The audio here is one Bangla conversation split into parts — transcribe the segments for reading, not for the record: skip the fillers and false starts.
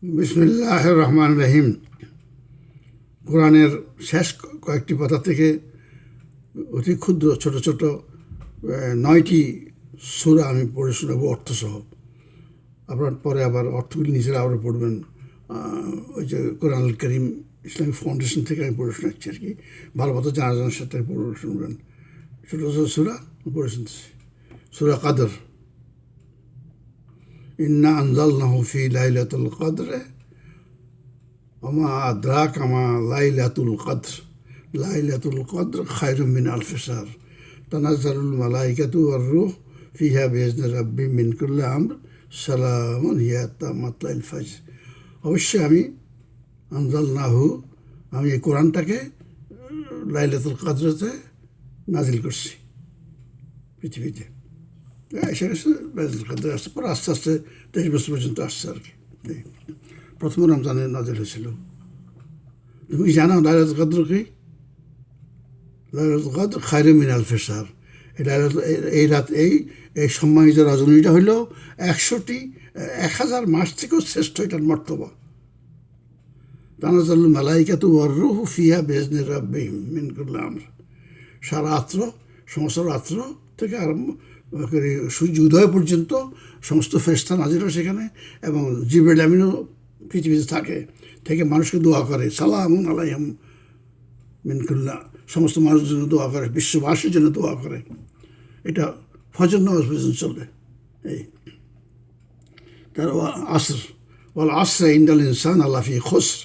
বিসমিল্লাহির রহমানির রহিম। কোরআনের শেষ কয়েকটি পাতা থেকে অতি ক্ষুদ্র ছোট ছোট 9টি সূরা আমি পড়ে শোনাবো অর্থসহ। আপনার পরে আবার অর্থগুলি নিজেরা আবার পড়বেন। ওই যে কোরআনুল কারীম ইসলামিক ফাউন্ডেশন থেকে আমি পড়ে শোনাচ্ছি আর কি, ভালো মতো জানার সাথে পড়ে শুনবেন। ছোটো ছোটো সূরা পড়ে শুনতেছি। সূরা কদর, ইন্না আনজালনাহু ফি লাইলাতুল কদর ওমা আদরাকা মা লাইলাতুল কদর লাইলাতুল কদর খায়রুম মিন আলফি শাহর তানাজ্জালুল মালাইকাতু ওয়ার রূহ ফিহা বিইজনি রাব্বিহিম মিন কুল্লি আমর সালামুন হিয়া হাত্তা মাতলাইল ফাজর। অবশ্যই আমি আনজালনাহু, আমি এই কোরআনটাকে লাইলাতুল কদরতে নাজিল করছি পৃথিবীতে। এসে গেছে লাইলাতুল কদর, আসতে পরে আস্তে আস্তে 23 বছর পর্যন্ত আসছে আর কি। প্রথম রমজানে নাজিল হয়েছিল। তুমি কি জানো লাইলাতুল কদর কি? লাইলাতুল কদর খায়রুম মিন আলফি শাহর। এই রাত এই সম্মানিত রজনীটা হইল 1000 মাস থেকেও শ্রেষ্ঠ এটার মর্তবা। তানাজ্জালুল মালাইকাতু ওয়ার রূহু ফিহা বিইজনি রাব্বিহিম মিন কুল্লি আমর। সারা রাত্র, সমস্ত রাত্র থেকে আরম্ভ করে সূর্য উদয় পর্যন্ত সমস্ত ফেরেশতা নাজিল হয় সেখানে, এবং জিবরাইল আমিনও পৃথিবীতে থেকে মানুষকে দোয়া করে, সালামুন আলাইহিম মিন কুল্লি, সমস্ত মানুষের জন্য দোয়া করে, বিশ্ববাসীর জন্য দোয়া করে। এটা ফজর নামাজ পর্যন্ত চলবে। এই তার আসর, ওয়াল আসর ইন্নাল ইনসানা লাফি খুসর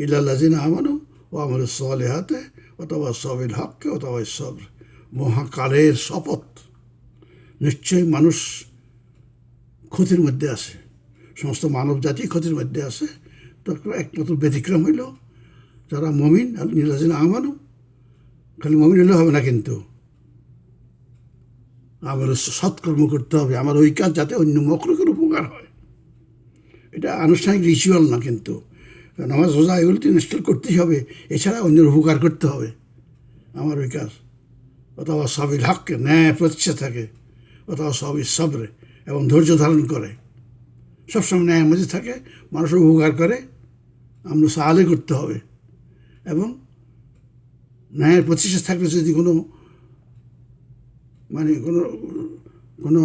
ইল্লা আল্লাযিনা আমানু ওয়া আমিলুস সালিহাতি ওয়া তাওয়াসাউ বিল হাক্কি ওয়া তাওয়াসাউ সবর। মহাকালের শপথ, নিশ্চয়ই মানুষ ক্ষতির মধ্যে আছে, সমস্ত মানব জাতি ক্ষতির মধ্যে আছে। তারপর একমাত্র ব্যতিক্রম হইল যারা মুমিন, আল্লাযিনা আমানু। খালি মুমিন হলে হবে না, কিন্তু আমার সৎকর্ম করতে হবে, আমার ওই কাজ যাতে অন্য মখলুকের উপকার হয়। এটা আনুষ্ঠানিক রিচুয়াল না, কিন্তু নামাজ রোজা এগুলো তো ইনস্টল করতেই হবে, এছাড়া অন্যের উপকার করতে হবে আমার ওই কাজ। অথবা সবিল হককে, ন্যায় প্রতিষ্ঠা থাকে, অথবা সবিল সবরে, এবং ধৈর্য ধারণ করে, সবসময় ন্যায়ের মধ্যে থাকে, মানুষের উপকার করে। আমরা সাহায্য করতে হবে, এবং ন্যায়ের প্রতিষ্ঠা থাকলে যদি কোনো মানে কোনো কোনো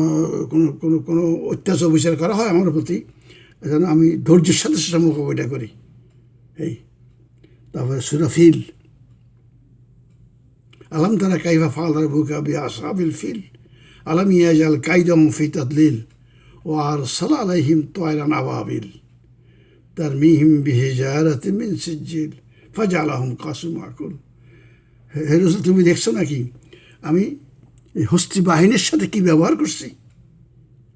কোনো কোনো কোনো অত্যাচার বিচার করা হয় আমার প্রতি, যেন আমি ধৈর্যের সাথে সেটা মোকাবিলা করি। এই তারপরে সূরা ফিল, আলাম তারা কাইফা ফাআলা রাব্বুকা বিআসহাবিল ফিল আলাম ইয়াজআল কাইদাহুম ফি তাদলিল ওয়া আরসালা আলাইহিম তায়রান আবাবিল তারমিহিম বিহিজারাতিন মিন সিজ্জিল ফাজআলাহুম কাসফিন মাকুল। হে রাসূল, তুমি দেখছো নাকি আমি এই হস্তি বাহিনীর সাথে কি ব্যবহার করছি?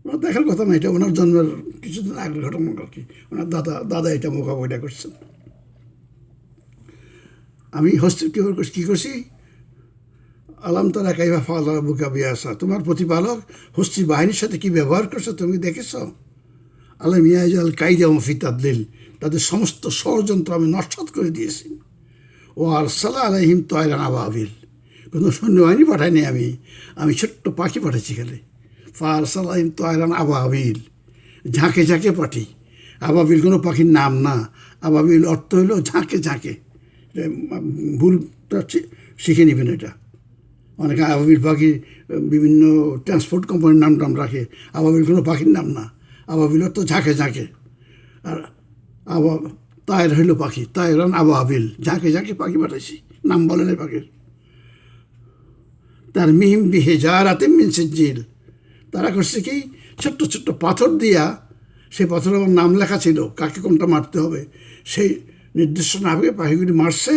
ওনার দেখার কথা না, এটা ওনার জন্মের কিছুদিন আগের ঘটনা আর কি। ওনার দাদা এটা মোকাবিলা করছেন। আমি হস্তি কী করছি? আলাম তারা কাইফা ফাআলা রাব্বুকা বিআসহাবিল, তোমার প্রতিপালক হস্তি বাহিনীর সাথে কি ব্যবহার করছে তুমি দেখেছ? আলাম ইয়াজআল কাইদাহুম ফি তাদলিল, তাদের সমস্ত ষড়যন্ত্র আমি নস্যাৎ করে দিয়েছি। ও আরসালা আলাইহিম তায়রান আবাবিল, কোনো সৈন্যবাহিনী পাঠাইনি আমি ছোট্ট পাখি পাঠাচ্ছি খালি। ফারসালা আলাইহিম তায়রান আবাবিল, ঝাঁকে ঝাঁকে পাঠি। আবাবিল কোনো পাখির নাম না, আবাবিল অর্থ হইল ঝাঁকে ঝাঁকে। ভুলটা শিখে নেবেন এটা। অনেকে আবাবিল পাখি বিভিন্ন ট্রান্সপোর্ট কোম্পানির নাম রাখে, আবাবিল কোনো পাখির নাম না। আবাবিল অর্থ ঝাঁকে ঝাঁকে, আর তায়ের হইল পাখি, তায়রান আবাবিল, ঝাঁকে ঝাঁকে পাখি পাঠাইছি, নাম বলেন এই পাখির। তারমিহিম বিহিজারাতিন মিন সিজ্জিল, তারা করছে কি ছোট্ট ছোট্ট পাথর দিয়া, সেই পাথর আমার নাম লেখা ছিল, কাকে কোনটা মারতে হবে সেই নির্দেশনা হবে। পাখিগুলি মারছে,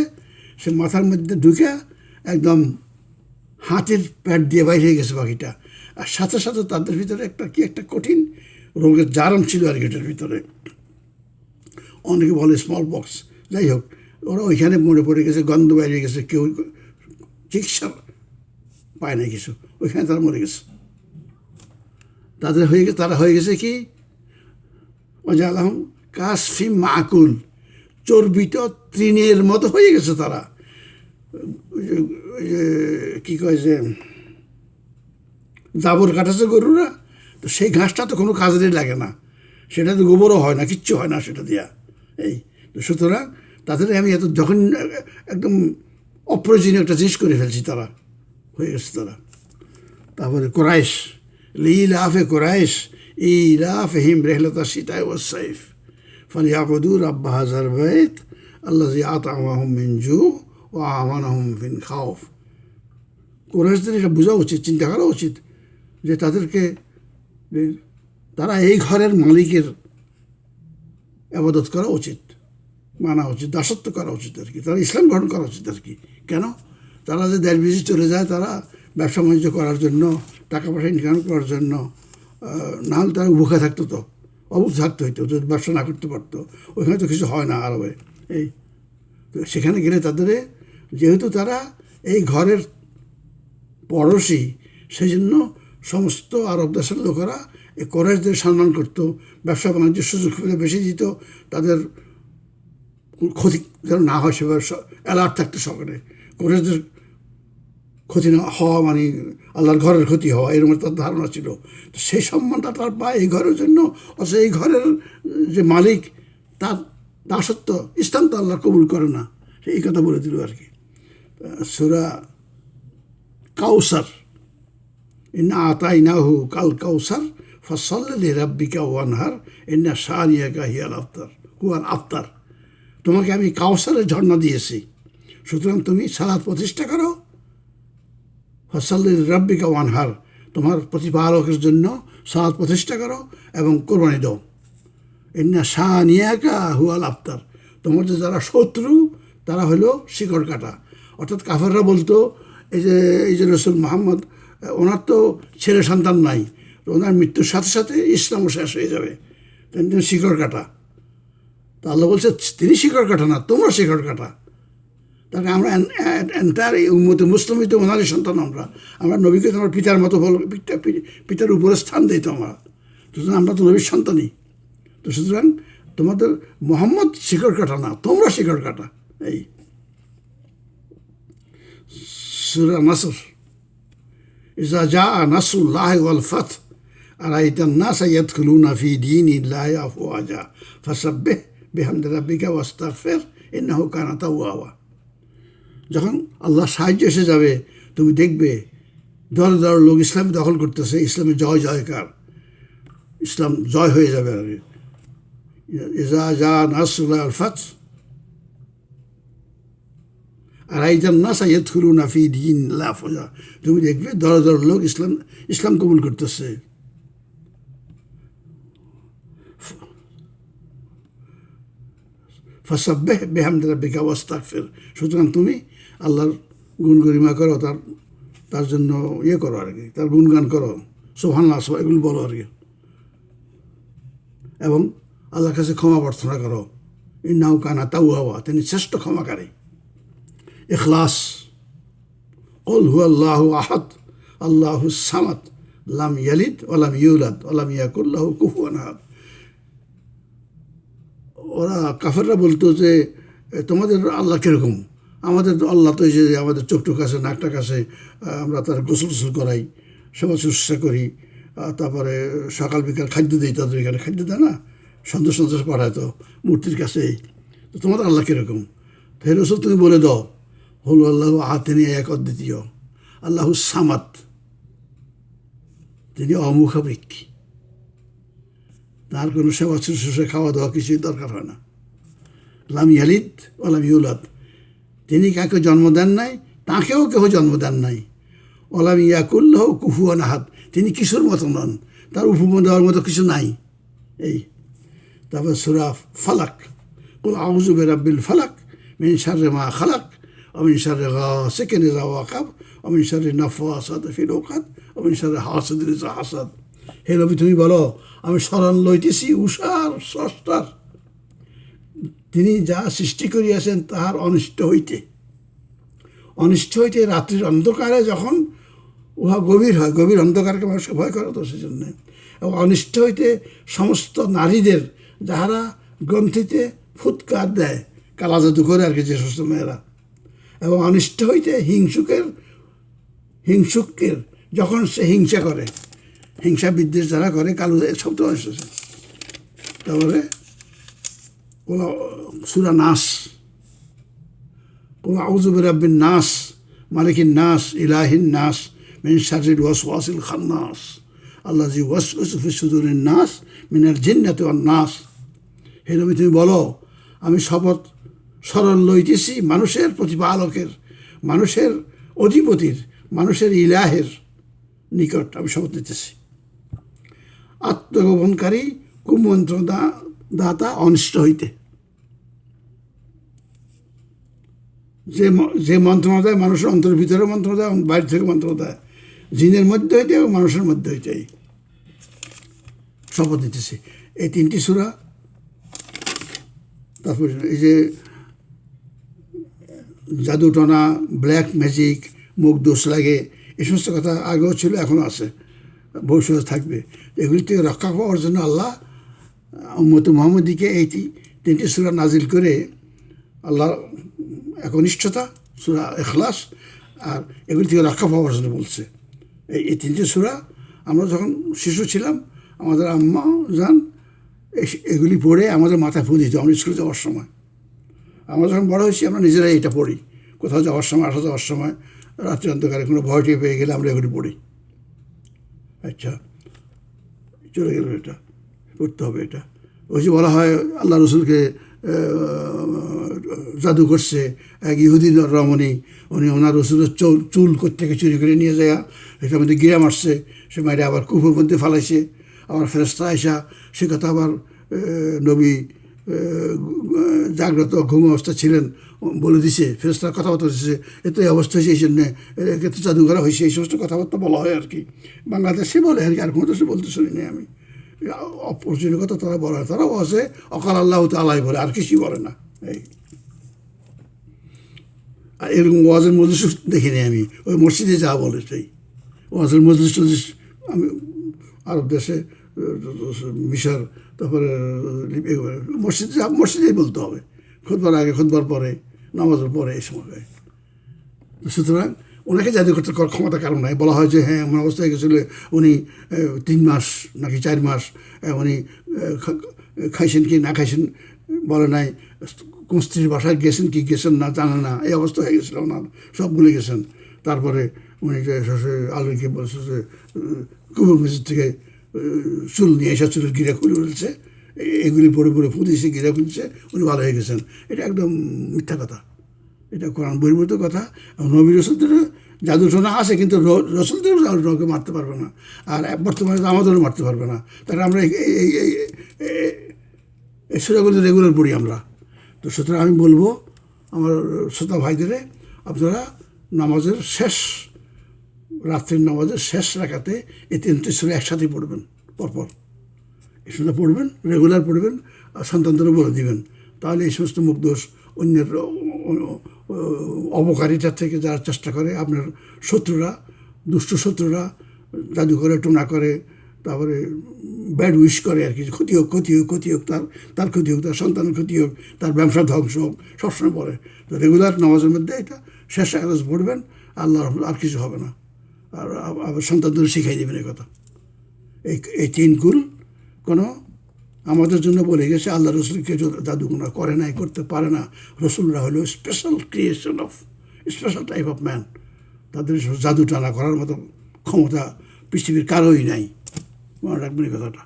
সে মাথার মধ্যে ঢুকে একদম হাতের প্যাট দিয়ে বাইরে হয়ে গেছে পাখিটা। আর সাথে সাথে তাদের ভিতরে একটা কঠিন রোগের জারণ ছিল আর কি এটার ভিতরে। অনেকে বলে স্মল পক্স, যাই হোক, ওরা ওইখানে মরে পড়ে গেছে, গন্ধ বাইরে গেছে, কেউ চিকিৎসা পায় না কিছু, ওইখানে তারা মরে গেছে। তারা হয়ে গেছে কি ওয়াজআলাহুম কাসফিন মাকুল, চর্বিত তৃণের মতো হয়ে গেছে তারা। কী কয় যে জাবর কাটাছে গরুরা, তো সেই ঘাসটা তো কোনো কাজেরই লাগে না, সেটা তো গোবরও হয় না, কিচ্ছু হয় না সেটা দিয়া। এই সুতরাং তাদের আমি এত যখন একদম অপ্রয়োজনীয় একটা জিনিস করে ফেলছি, তারা হয়ে গেছে তারা। তারপরে কোরাইশ, লিইলাফে কোরাইশ ইলাফিহিম রিহলাতাশ শিতাই ওয়াস সাইফ ফালইয়াবুদু রাব্ব হাযাল বাইত আল্লাযী আত'আমাহুম মিন জু' ওয়া আমানাহুম মিন খাউফ। কোরাইশদের এটা বোঝা উচিত, চিন্তা করা উচিত যে তারা এই ঘরের মালিকের আবাদত করা উচিত, মানা উচিত, দাসত্ব করা উচিত আর কি। তারা ইসলাম গ্রহণ করা উচিত আর কি। কেন? তারা যে দেশ বিদেশে চলে যায়, তারা ব্যবসা বাণিজ্য করার জন্য, টাকা পয়সা ইনকাম করার জন্য, না হলে তারা ভুখা থাকতো, তো অবুখ থাকতে হইতো যদি ব্যবসা না করতে পারতো। ওইখানে তো কিছু হয় না আরবে। এই তো সেখানে গেলে তাদের, যেহেতু তারা এই ঘরের পড়োশি, সেই জন্য সমস্ত আরব দেশের লোকেরা এই কোরাইশদের সম্মান করতো, ব্যবসা বাণিজ্যের সুযোগ সুবিধা বেশি দিত, তাদের ক্ষতি যেন না হয় সেভাবে অ্যালার্ট থাকতো সকলে। কোরাইশদের ক্ষতি না হওয়া মানে আল্লাহর ঘরের ক্ষতি হওয়া, এরকম তার ধারণা ছিল। তো সেই সম্মানটা তার পায় এই ঘরের জন্য। অথচ এই ঘরের যে মালিক, তার দাসত্ব ইসলাম তো আল্লাহ কবুল করে না, এই কথা বলে দিল আর কি। সূরা কাউসার, ইন্না আতাইনাহু কাল কাউসার ফাসাল্লি লিরাব্বিকা ওয়ানহার ইন্না শানিয়াকা হুয়াল আফতার। তোমাকে আমি কাউসারের ঝর্ণা দিয়েছি, সুতরাং তুমি সালাত প্রতিষ্ঠা করো। ফাসাল্লি লিরাব্বিকা ওয়ানহার, তোমার প্রতিপালকের জন্য সালাত প্রতিষ্ঠা করো এবং কোরবানি দাও। ইন্না শানিয়াকা হুয়াল আফতার, তোমার যে যারা শত্রু তারা হলো শিকড় কাটা। অর্থাৎ কাফেররা বলতো এই যে রসুল মুহাম্মদ, ওনার তো ছেলে সন্তান নাই, ওনার মৃত্যুর সাথে সাথে ইসলামও শেষ হয়ে যাবে, তিনি শিকড় কাটা। তা আল্লাহ বলছে তিনি শিকড় কাটা না, তোমরা শিকড় কাটা। তাহলে আমরা এন্টায়ার এই উম্মতে মুসলিমই তো ওনারই সন্তান। আমরা নবীকে তো আমার পিতার মতো বল, পিতার উপরে স্থান দিই তো আমরা, সুতরাং আমরা তো নবীর সন্তানই। তো সুতরাং তোমাদের মোহাম্মদ শিকড় কাটা না, তোমরা শিকড় কাটা। এই সূরা নাসর, ইযা জাআ নাসরুল্লাহি ওয়াল ফাত আরাইতান নাসা ইয়াদখুলুনা ফি দীনিল্লাহি আফওয়াজা ফাসাব্বিহ বিহামদি রাব্বিকা ওয়াস্তাগফির ইন্নাহু কানা তাওয়াবা। যখন আল্লাহ সাহায্য এসে যাবে, তুমি দেখবে দল দল লোক ইসলাম দখল করতেছে, ইসলামের জয় জয়কার, ইসলাম জয় হয়ে যাবে আর কি। ইযা জাআ নাসরুল্লাহি ওয়াল ফাত আরাইতান নাসা ইয়াদখুলুনা ফি দীনিল্লাহি আফওয়াজা, তুমি দেখবে দল দল লোক ইসলাম কবুল করতেছে। ফাসাব্বিহ বিহামদি রাব্বিকা ওয়াস্তাগফির, সুতরাং তুমি আল্লাহর গুণ গরিমা করো, তার জন্য ইয়ে করো আর কি, তার গুণগান করো, সুবহানাল্লাহ এগুলো বলো আর কি, এবং আল্লাহর কাছে ক্ষমা প্রার্থনা করো। ইন্নাহু কানা তাওয়াবা, তিনি শ্রেষ্ঠ ক্ষমাকারী। ইখলাস, কুল হুয়াল্লাহু আহাদ আল্লাহুস সামাদ লাম ইয়ালিদ ওয়া লাম ইউলাদ ওয়া লাম ইয়াকুল লাহু কুফুয়ান আহাদ। ওরা কাফেররা বলতো যে তোমাদের আল্লাহ কীরকম? আমাদের আল্লাহ তো এই যে আমাদের চোখটুক আছে, নাকটাক আছে, আমরা তার গোসল টোসল করাই, সেবা শুশ্রূষা করি, তারপরে সকাল বিকাল খাদ্য দিই, তাদের এখানে খাদ্য দেয় না, সন্দেশ সন্দেশ পাঠায় তো মূর্তির কাছেই। তো তোমাদের আল্লাহ কীরকম? তো হে রাসূল তুমি বলে দাও, হল আল্লাহু আহাদ, তিনি এক অদ্বিতীয়, আল্লাহুস সামাদ, তিনি অমুখাপেক্ষী, তার কোনো সেবা শুশ্রূষা খাওয়া দাওয়া কিছুই দরকার হয় না। লাম ইয়ালিদ ওয়া লাম ইউলাদ, তিনি কাউকে জন্ম দেন নাই, তাকেও কেউ জন্ম দেন নাই। ওয়া লাম ইয়াকুল লাহু কুফুয়ান আহাদ, তিনি কিছুর মতো নন, তার উপমা দেওয়ার মতো কিছু নাই। এই তারপর সূরা ফালাক, কুল আউযু বিরাব্বিল ফালাক মিন শাররি মা খালাক ওয়া মিন শাররি গাসিকিন ইযা ওয়াকাব ওয়া মিন শাররি নাফাসাতি ফিল উকাদ ওয়া মিন শাররি হাসিদিন ইযা হাসাদ। হে নবী তুমি বলো, আমি শরণ লইতেছি উষার স্রষ্টার, তিনি যা সৃষ্টি করিয়াছেন তাহার অনিষ্ট হইতে রাত্রির অন্ধকারে যখন উহা গভীর হয়, গভীর অন্ধকারকে মানুষকে ভয় করে তো সেই জন্যে, এবং অনিষ্ট হইতে সমস্ত নারীদের যাহারা গ্রন্থিতে ফুৎকার দেয়, কালা জাদু করে আর কি যে সমস্ত মেয়েরা, এবং অনিষ্ট হইতে হিংসুকের যখন সে হিংসা করে, হিংসা বিদ্বেষ যারা করে, কালো শব্দ এসেছে, তারপরে সূরা নাস, কুল আউযু বিরাব্বিন নাস মালিকিন নাস ইলাহিন নাস মিন শাররিল ওয়াসওয়াসিল খান্নাস আল্লাযী ইউওয়াসওয়িসু ফি সুদুরিন নাস মিনাল জিন্নাতি ওয়ান নাস। হে নবী, তুমি বলো, আমি শপথ স্মরণ লইতেছি মানুষের প্রতিপালকের, মানুষের অধিপতির, মানুষের ইলাহের নিকট আমি শপথ নিতেছি। আত্মগোপনকারী কুমন্ত্র দাতা অনিষ্ট হইতে। যে মন্ত্রণা দেয় মানুষের অন্তরের ভিতরে মন্ত্রণা দেয়, বাইরে থেকে মন্ত্রণা দেয়, জিনের মধ্যে হইতে এবং মানুষের মধ্যে হইতে শপথ নিতেছি। এই 3টি সূরা। তারপর এই যে জাদুটনা, ব্ল্যাক ম্যাজিক, মুখ দোষ লাগে, এই সমস্ত কথা আগেও ছিল, এখনও আছে, ভবিষ্যতে থাকবে। এগুলি থেকে রক্ষা পাওয়ার জন্য আল্লাহ উম্মতে মুহাম্মদীকে এই 3টি সূরা নাজিল করে আল্লাহ একনিষ্ঠতা, সূরা ইখলাস, আর এগুলি থেকে রক্ষা পাওয়ার জন্য বলছে। এই 3টি সূরা আমরা যখন শিশু ছিলাম, আমাদের আম্মা যান এগুলি পড়ে আমাদের মাথায় ফু দিত আমরা স্কুলে যাওয়ার সময়। আমরা যখন বড় হয়েছি আমরা নিজেরাই এটা পড়ি, কোথাও যাওয়ার সময়, আসা যাওয়ার সময়, রাত্রি অন্ধকারে কোনো ভয় টেয়ে পেয়ে গেলে আমরা এগুলি পড়ি। আচ্ছা, চলে গেল, এটা পড়তে হবে। এটা ওই যে বলা হয় আল্লাহ রসুলকে জাদু করছে এক ইহুদি রমণী, উনি ওনার রসুলের চুল কোত্থেকে চুরি করে নিয়ে যায়, এটার মধ্যে গিরা মারছে, সে মাইরে আবার কুফুর মধ্যে ফালাইছে। আবার ফেরেশতা আইসা সে কথা আবার নবী জাগ্রত ঘুম অবস্থা ছিলেন বলে দিছে, ফেরেশতার কথাবার্তা দিচ্ছে, এত এই অবস্থা হয়েছে, এই জন্যে একে তো জাদু করা হয়েছে, এই সমস্ত কথাবার্তা বলা হয় আর কি। বাংলাদেশে বলে আর কি, আর কোনো দেশে বলতে শুনিনি আমি। অপ্রয়োজনীয় কথা তারা বলে, তারাও আছে অকাল আল্লাহ তাআলাই বলে, আর কিছুই বলে না। এই আর এরকম ওয়াজের মজলিস দেখিনি আমি, ওই মসজিদে যা বলে সেই ওয়াজের মজলিস টজলিস। আমি আরব দেশে, মিশর, তারপরে মসজিদেই বলতে হবে, খুতবার আগে, খুতবার পরে, নামাজের পরে, এই সময়। সুতরাং ওনাকে জাদু করতে ক্ষমতা কারণ নাই। বলা হয় যে হ্যাঁ, এমন অবস্থায় গেছিল উনি 3 মাস নাকি 4 মাস উনি খাইছেন কি না খাইছেন বলে নাই, কোন স্ত্রীর বাসায় গেছেন কি গেছেন না জানে না, এই অবস্থা হয়ে গেছিলো ওনার, সব ভুলে গেছেন। তারপরে উনি যে আলোকে বলছে যে কুমুর মসজিদ থেকে চুল নিয়ে এসে চুলের গিরা খুলে উঠেছে, এগুলি পরে পরে ফুদিয়েছে, গিরা খুলছে, উনি ভালো হয়ে গেছেন। এটা একদম মিথ্যা কথা, এটা কোরআন বহির্ভূত কথা। নবী রসুলদের জাদু টোনা আছে, কিন্তু রসুলদেরও জাদুটোনাকে মারতে পারবে না, আর বর্তমানে আমাদেরও মারতে পারবে না। তাহলে আমরা এই সুরাগুলো রেগুলার পড়ি আমরা। তো সুতরাং আমি বলবো আমার শ্রোতা ভাইদের, আপনারা নামাজের শেষ, রাত্রির নামাজের শেষ রাকাতে এই 3টি সূরা একসাথে পড়বেন, পরপর এই সূরা পড়বেন, রেগুলার পড়বেন, আর সন্তানদেরও বলে দিবেন। তাহলে এই সমস্ত মুখদোষ, অন্যের অপকারিতা থেকে যারা চেষ্টা করে, আপনার শত্রুরা, দুষ্ট শত্রুরা জাদু করে, টোনা করে, তারপরে ব্যাড উইশ করে আর কি, ক্ষতি হোক, ক্ষতি হোক, ক্ষতি হোক, তার ক্ষতি হোক, তার সন্তানের ক্ষতি হোক, তার ব্যবসা ধ্বংস হোক, সবসময় পড়ে। তো রেগুলার নামাজের মধ্যে এটা শেষ আকাশ পড়বেন, আল্লাহ আর কিছু হবে না। আর আবার সন্তানদের শিখাই দেবেন এই কথা। এই 3 কুল কোনো আমাদের জন্য বলে গেছে, আল্লাহ রসুলকে জাদুগুনা করে নাই, করতে পারে না। রসুলরা হলো special creation of special type of man. তাদের জাদু টানা করার মতো ক্ষমতা পৃথিবীর কারোই নাই। মনে রাখবেন এই কথাটা।